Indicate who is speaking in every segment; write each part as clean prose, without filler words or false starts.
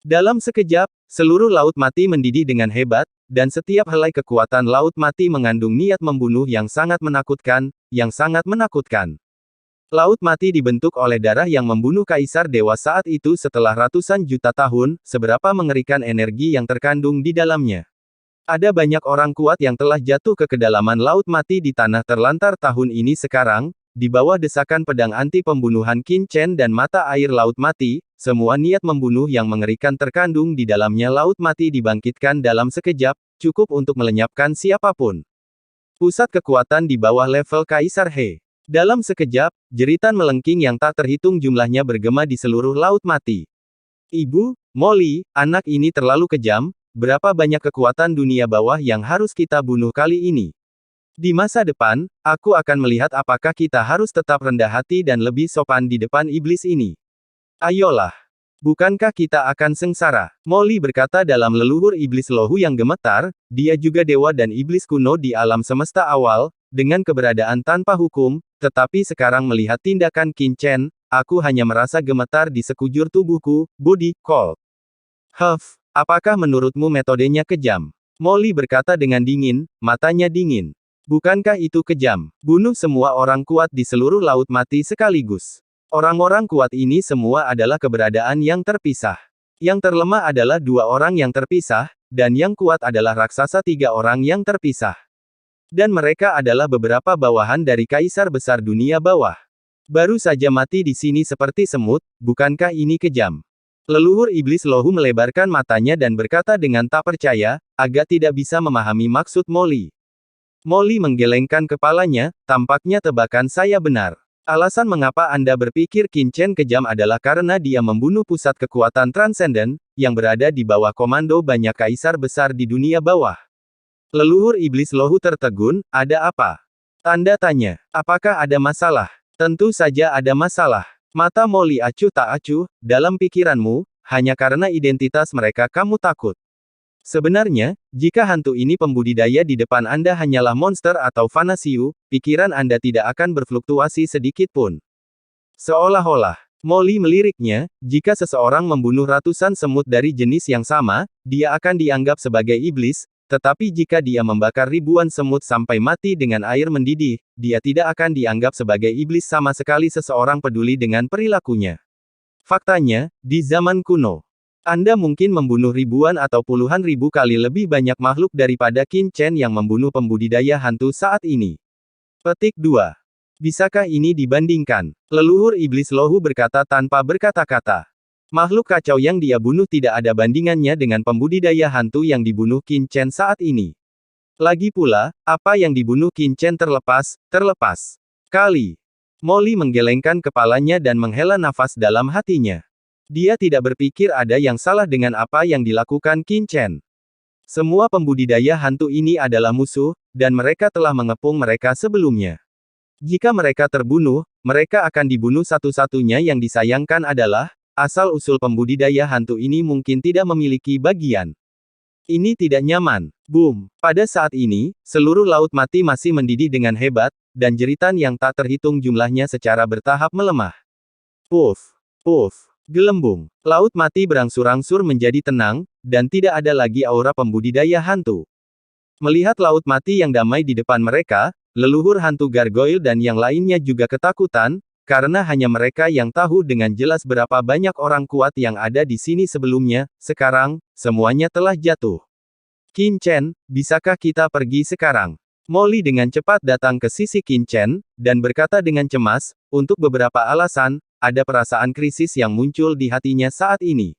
Speaker 1: Dalam sekejap, seluruh Laut Mati mendidih dengan hebat, dan setiap helai kekuatan Laut Mati mengandung niat membunuh yang sangat menakutkan, yang sangat menakutkan. Laut Mati dibentuk oleh darah yang membunuh Kaisar Dewa saat itu setelah ratusan juta tahun, seberapa mengerikan energi yang terkandung di dalamnya. Ada banyak orang kuat yang telah jatuh ke kedalaman Laut Mati di tanah terlantar tahun ini sekarang, di bawah desakan pedang anti pembunuhan Qin Chen dan mata air Laut Mati, semua niat membunuh yang mengerikan terkandung di dalamnya Laut Mati dibangkitkan dalam sekejap, cukup untuk melenyapkan siapapun. Pusat kekuatan di bawah level Kaisar He. Dalam sekejap, jeritan melengking yang tak terhitung jumlahnya bergema di seluruh Laut Mati. Ibu, Molly, anak ini terlalu kejam, berapa banyak kekuatan dunia bawah yang harus kita bunuh kali ini? Di masa depan, aku akan melihat apakah kita harus tetap rendah hati dan lebih sopan di depan iblis ini. Ayolah. Bukankah kita akan sengsara? Molly berkata dalam leluhur iblis lohu yang gemetar, dia juga dewa dan iblis kuno di alam semesta awal, dengan keberadaan tanpa hukum, tetapi sekarang melihat tindakan Qin Chen, aku hanya merasa gemetar di sekujur tubuhku, body, cold. Huff, apakah menurutmu metodenya kejam? Molly berkata dengan dingin, matanya dingin. Bukankah itu kejam? Bunuh semua orang kuat di seluruh Laut Mati sekaligus. Orang-orang kuat ini semua adalah keberadaan yang terpisah. Yang terlemah adalah 2 orang yang terpisah, dan yang kuat adalah raksasa 3 orang yang terpisah. Dan mereka adalah beberapa bawahan dari Kaisar Besar Dunia Bawah. Baru saja mati di sini seperti semut, bukankah ini kejam? Leluhur iblis lohu melebarkan matanya dan berkata dengan tak percaya, agak tidak bisa memahami maksud Molly. Molly menggelengkan kepalanya, tampaknya tebakan saya benar. Alasan mengapa Anda berpikir Qin Chen kejam adalah karena dia membunuh pusat kekuatan transenden, yang berada di bawah komando banyak kaisar besar di dunia bawah. Leluhur iblis lohu tertegun, ada apa? Tanda tanya, apakah ada masalah? Tentu saja ada masalah. Mata Molly acuh tak acuh, dalam pikiranmu, hanya karena identitas mereka kamu takut. Sebenarnya, jika hantu ini pembudidaya di depan Anda hanyalah monster atau fanasiu, pikiran Anda tidak akan berfluktuasi sedikit pun. Seolah-olah, Molly meliriknya, jika seseorang membunuh ratusan semut dari jenis yang sama, dia akan dianggap sebagai iblis, tetapi jika dia membakar ribuan semut sampai mati dengan air mendidih, dia tidak akan dianggap sebagai iblis sama sekali seseorang peduli dengan perilakunya. Faktanya, di zaman kuno, Anda mungkin membunuh ribuan atau puluhan ribu kali lebih banyak makhluk daripada Qin Chen yang membunuh pembudidaya hantu saat ini. Petik 2. Bisakah ini dibandingkan? Leluhur iblis lohu berkata tanpa berkata-kata. Makhluk kacau yang dia bunuh tidak ada bandingannya dengan pembudidaya hantu yang dibunuh Qin Chen saat ini. Lagi pula, apa yang dibunuh Qin Chen terlepas kali. Molly menggelengkan kepalanya dan menghela nafas dalam hatinya. Dia tidak berpikir ada yang salah dengan apa yang dilakukan Qin Chen. Semua pembudidaya hantu ini adalah musuh, dan mereka telah mengepung mereka sebelumnya. Jika mereka terbunuh, mereka akan dibunuh satu-satunya yang disayangkan adalah, asal-usul pembudidaya hantu ini mungkin tidak memiliki bagian. Ini tidak nyaman. Boom. Pada saat ini, seluruh Laut Mati masih mendidih dengan hebat, dan jeritan yang tak terhitung jumlahnya secara bertahap melemah. Puff. Puff. Gelembung. Laut Mati berangsur-angsur menjadi tenang, dan tidak ada lagi aura pembudidaya hantu. Melihat Laut Mati yang damai di depan mereka, leluhur hantu gargoyle dan yang lainnya juga ketakutan, karena hanya mereka yang tahu dengan jelas berapa banyak orang kuat yang ada di sini sebelumnya, sekarang, semuanya telah jatuh. Qin Chen, bisakah kita pergi sekarang? Molly dengan cepat datang ke sisi Qin Chen, dan berkata dengan cemas, untuk beberapa alasan, ada perasaan krisis yang muncul di hatinya saat ini.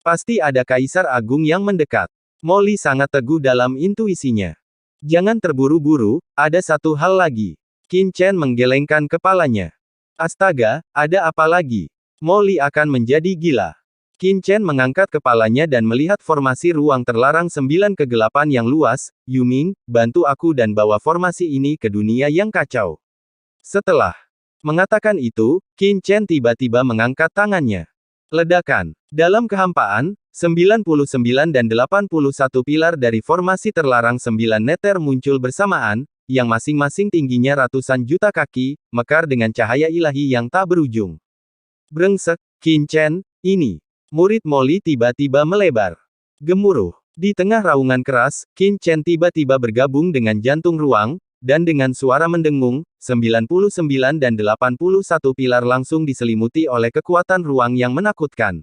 Speaker 1: Pasti ada Kaisar Agung yang mendekat. Molly sangat teguh dalam intuisinya. Jangan terburu-buru, ada satu hal lagi. Qin Chen menggelengkan kepalanya. Astaga, ada apa lagi? Molly akan menjadi gila. Qin Chen mengangkat kepalanya dan melihat formasi ruang terlarang 9 kegelapan yang luas. Yuming, bantu aku dan bawa formasi ini ke dunia yang kacau. Setelah mengatakan itu, Qin Chen tiba-tiba mengangkat tangannya. Ledakan. Dalam kehampaan, 99 dan 81 pilar dari formasi terlarang 9 neter muncul bersamaan, yang masing-masing tingginya ratusan juta kaki, mekar dengan cahaya ilahi yang tak berujung. Brengsek, Qin Chen, ini. Murid Molly tiba-tiba melebar. Gemuruh. Di tengah raungan keras, Qin Chen tiba-tiba bergabung dengan jantung ruang, dan dengan suara mendengung, 99 dan 81 pilar langsung diselimuti oleh kekuatan ruang yang menakutkan.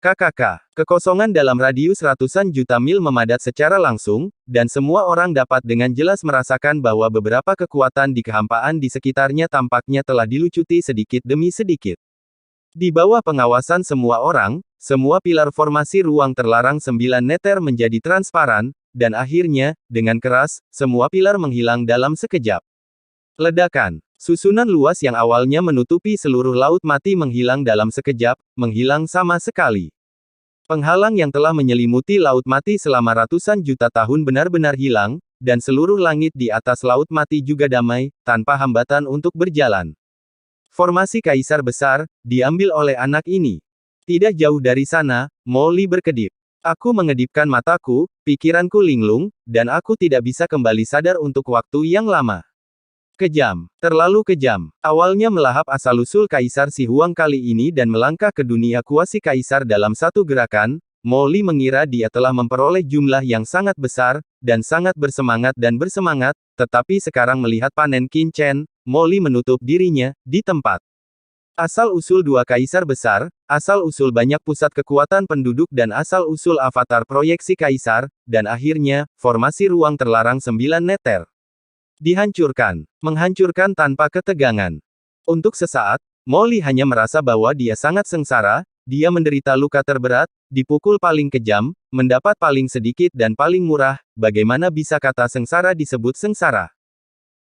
Speaker 1: KKK. Kekosongan dalam radius ratusan juta mil memadat secara langsung, dan semua orang dapat dengan jelas merasakan bahwa beberapa kekuatan di kehampaan di sekitarnya tampaknya telah dilucuti sedikit demi sedikit. Di bawah pengawasan semua orang, semua pilar formasi ruang terlarang 9 neter menjadi transparan, dan akhirnya, dengan keras, semua pilar menghilang dalam sekejap. Ledakan. Susunan luas yang awalnya menutupi seluruh laut mati menghilang dalam sekejap, menghilang sama sekali. Penghalang yang telah menyelimuti laut mati selama ratusan juta tahun benar-benar hilang, dan seluruh langit di atas laut mati juga damai, tanpa hambatan untuk berjalan. Formasi Kaisar Besar, diambil oleh anak ini. Tidak jauh dari sana, Molly berkedip. Aku mengedipkan mataku, pikiranku linglung, dan aku tidak bisa kembali sadar untuk waktu yang lama. Kejam. Terlalu kejam. Awalnya melahap asal-usul Kaisar Si Huang kali ini dan melangkah ke dunia kuasi Kaisar dalam satu gerakan, Molly mengira dia telah memperoleh jumlah yang sangat besar, dan sangat bersemangat, tetapi sekarang melihat panen Qin Chen, Molly menutup dirinya, di tempat. Asal-usul dua Kaisar Besar, asal-usul banyak pusat kekuatan penduduk dan asal-usul avatar proyeksi Kaisar, dan akhirnya, formasi ruang terlarang 9 neter. Dihancurkan. Menghancurkan tanpa ketegangan. Untuk sesaat, Molly hanya merasa bahwa dia sangat sengsara, dia menderita luka terberat, dipukul paling kejam, mendapat paling sedikit dan paling murah, bagaimana bisa kata sengsara disebut sengsara?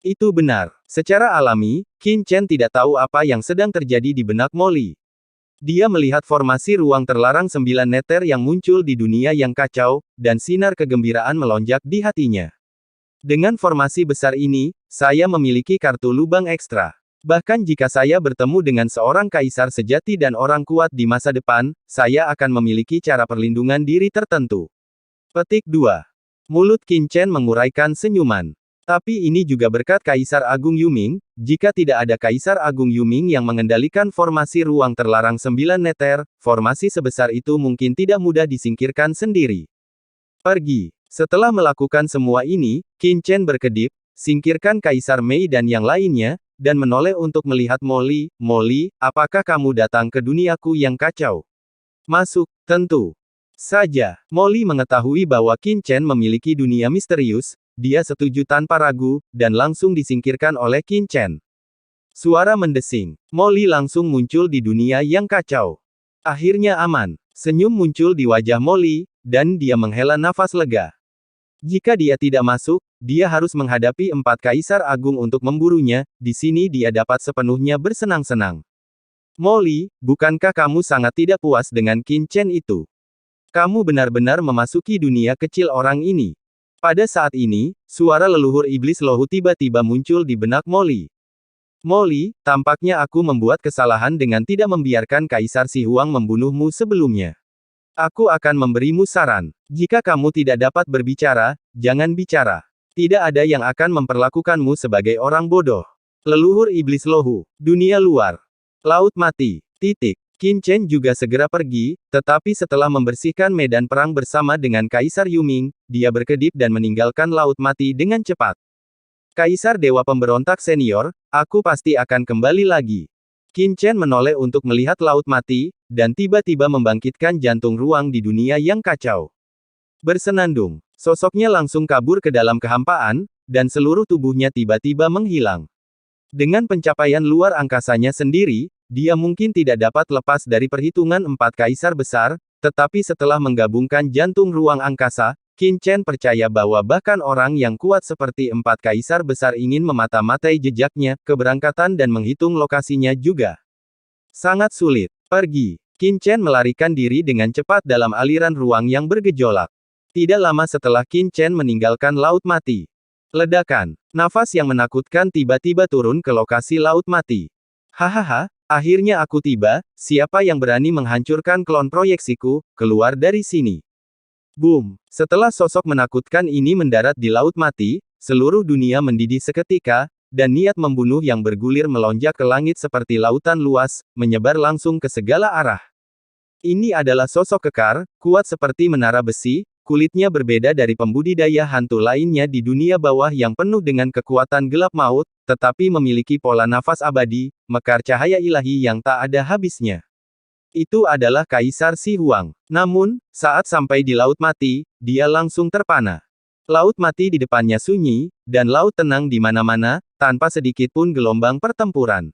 Speaker 1: Itu benar. Secara alami, Qin Chen tidak tahu apa yang sedang terjadi di benak Molly. Dia melihat formasi ruang terlarang 9 neter yang muncul di dunia yang kacau, dan sinar kegembiraan melonjak di hatinya. Dengan formasi besar ini, saya memiliki kartu lubang ekstra. Bahkan jika saya bertemu dengan seorang kaisar sejati dan orang kuat di masa depan, saya akan memiliki cara perlindungan diri tertentu. Petik 2. Mulut Qin Chen menguraikan senyuman. Tapi ini juga berkat Kaisar Agung Yuming, jika tidak ada Kaisar Agung Yuming yang mengendalikan formasi ruang terlarang 9 neter, formasi sebesar itu mungkin tidak mudah disingkirkan sendiri. Pergi. Setelah melakukan semua ini, Qin Chen berkedip, singkirkan Kaisar Mei dan yang lainnya, dan menoleh untuk melihat Molly. Molly, apakah kamu datang ke duniaku yang kacau? Masuk, tentu saja. Molly mengetahui bahwa Qin Chen memiliki dunia misterius, dia setuju tanpa ragu, dan langsung disingkirkan oleh Qin Chen. Suara mendesing. Molly langsung muncul di dunia yang kacau. Akhirnya aman. Senyum muncul di wajah Molly, dan dia menghela nafas lega. Jika dia tidak masuk, dia harus menghadapi 4 Kaisar Agung untuk memburunya, di sini dia dapat sepenuhnya bersenang-senang. Molly, bukankah kamu sangat tidak puas dengan Qin Chen itu? Kamu benar-benar memasuki dunia kecil orang ini. Pada saat ini, suara leluhur iblis Lohu tiba-tiba muncul di benak Molly. Molly, tampaknya aku membuat kesalahan dengan tidak membiarkan Kaisar Si Huang membunuhmu sebelumnya. Aku akan memberimu saran. Jika kamu tidak dapat berbicara, jangan bicara. Tidak ada yang akan memperlakukanmu sebagai orang bodoh. Leluhur Iblis Lohu. Dunia luar. Laut mati. Titik. Qin Chen juga segera pergi, tetapi setelah membersihkan medan perang bersama dengan Kaisar Yuming, dia berkedip dan meninggalkan laut mati dengan cepat. Kaisar Dewa Pemberontak Senior, aku pasti akan kembali lagi. Qin Chen menoleh untuk melihat laut mati, dan tiba-tiba membangkitkan jantung ruang di dunia yang kacau. Bersenandung, sosoknya langsung kabur ke dalam kehampaan, dan seluruh tubuhnya tiba-tiba menghilang. Dengan pencapaian luar angkasanya sendiri, dia mungkin tidak dapat lepas dari perhitungan 4 Kaisar Besar, tetapi setelah menggabungkan jantung ruang angkasa, Qin Chen percaya bahwa bahkan orang yang kuat seperti 4 Kaisar Besar ingin memata-matai jejaknya, keberangkatan dan menghitung lokasinya juga sangat sulit. Pergi. Qin Chen melarikan diri dengan cepat dalam aliran ruang yang bergejolak. Tidak lama setelah Qin Chen meninggalkan Laut Mati. Ledakan. Nafas yang menakutkan tiba-tiba turun ke lokasi Laut Mati. Hahaha, akhirnya aku tiba, siapa yang berani menghancurkan klon proyeksiku, keluar dari sini. Boom! Setelah sosok menakutkan ini mendarat di Laut Mati, seluruh dunia mendidih seketika, dan niat membunuh yang bergulir melonjak ke langit seperti lautan luas, menyebar langsung ke segala arah. Ini adalah sosok kekar, kuat seperti menara besi, kulitnya berbeda dari pembudidaya hantu lainnya di dunia bawah yang penuh dengan kekuatan gelap maut, tetapi memiliki pola nafas abadi, mekar cahaya ilahi yang tak ada habisnya. Itu adalah Kaisar Si Huang. Namun, saat sampai di Laut Mati, dia langsung terpana. Laut Mati di depannya sunyi, dan laut tenang di mana-mana, tanpa sedikit pun gelombang pertempuran.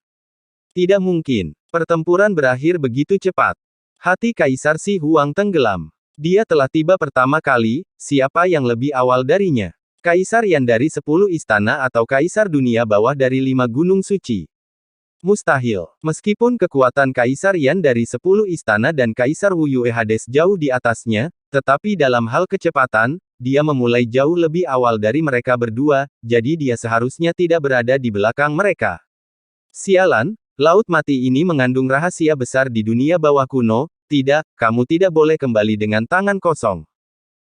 Speaker 1: Tidak mungkin. Pertempuran berakhir begitu cepat. Hati Kaisar Si Huang tenggelam. Dia telah tiba pertama kali, siapa yang lebih awal darinya? Kaisar Yan dari 10 istana atau Kaisar dunia bawah dari 5 gunung suci? Mustahil. Meskipun kekuatan Kaisar Yan dari 10 istana dan Kaisar Wu Yue Hades jauh di atasnya, tetapi dalam hal kecepatan, dia memulai jauh lebih awal dari mereka berdua, jadi dia seharusnya tidak berada di belakang mereka. Sialan, Laut Mati ini mengandung rahasia besar di dunia bawah kuno. Tidak, kamu tidak boleh kembali dengan tangan kosong.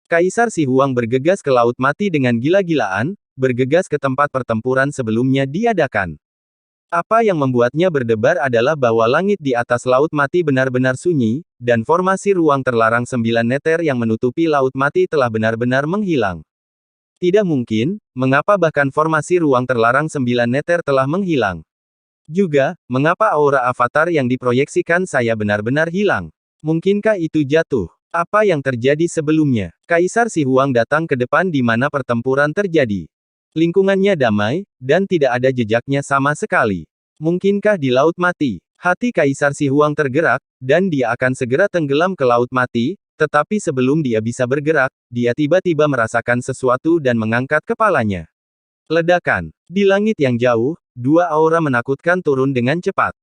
Speaker 1: Kaisar Si Huang bergegas ke Laut Mati dengan gila-gilaan, bergegas ke tempat pertempuran sebelumnya diadakan. Apa yang membuatnya berdebar adalah bahwa langit di atas Laut Mati benar-benar sunyi, dan formasi ruang terlarang 9 meter yang menutupi Laut Mati telah benar-benar menghilang. Tidak mungkin, mengapa bahkan formasi ruang terlarang 9 meter telah menghilang. Juga, mengapa aura avatar yang diproyeksikan saya benar-benar hilang? Mungkinkah itu jatuh? Apa yang terjadi sebelumnya? Kaisar Si Huang datang ke depan di mana pertempuran terjadi. Lingkungannya damai, dan tidak ada jejaknya sama sekali. Mungkinkah di Laut Mati? Hati Kaisar Si Huang tergerak, dan dia akan segera tenggelam ke Laut Mati, tetapi sebelum dia bisa bergerak, dia tiba-tiba merasakan sesuatu dan mengangkat kepalanya. Ledakan. Di langit yang jauh, 2 aura menakutkan turun dengan cepat.